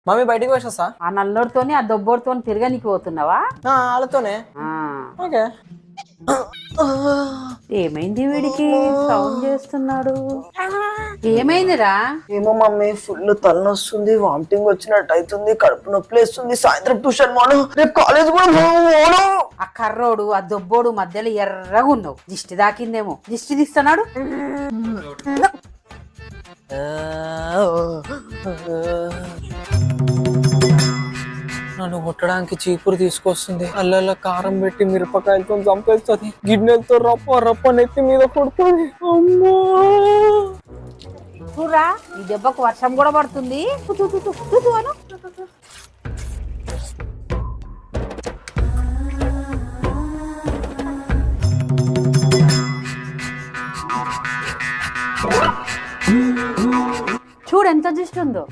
Mummy బయటికి వచ్చేస్తా. ఆ నల్లోడితోని ఆ దొబ్బోడితోని తిరగనికి పోతున్నావా? వాళ్ళతోనే. ఆ. ఓకే. ఏమైంది వీడికి సౌండ్ చేస్తున్నాడు? ఏమైందిరా? ఏమో మమ్మీ, ఫుల్ తలనొస్తుంది, వామిటింగ్ వచ్చినట్టు అవుతుంది, కడుపు నొప్పి వేస్తుంది. సాయంత్రం ట్యూషన్ పోను, రేపు కాలేజ్ కూడా పోను. ఆ కర్రోడు ఆ దొబ్బోడు మధ్యలో ఎర్రగా ఉన్నావు. దిష్టి దాకిందేమో. దిష్టి తీస్తున్నాడు. నన్ను కొట్టడానికి చీపురు తీసుకొస్తుంది, అల్లల్లో కారం పెట్టి మిరపకాయలతో చంపేస్తుంది, గిన్నెలతో రప్ప రప్ప నెత్తి మీద కొడుతుంది. అమ్మా, చూడరా ఈ దెబ్బకు వర్షం కూడా పడుతుంది. అను చూడు ఎంత దిష్టి ఉందో.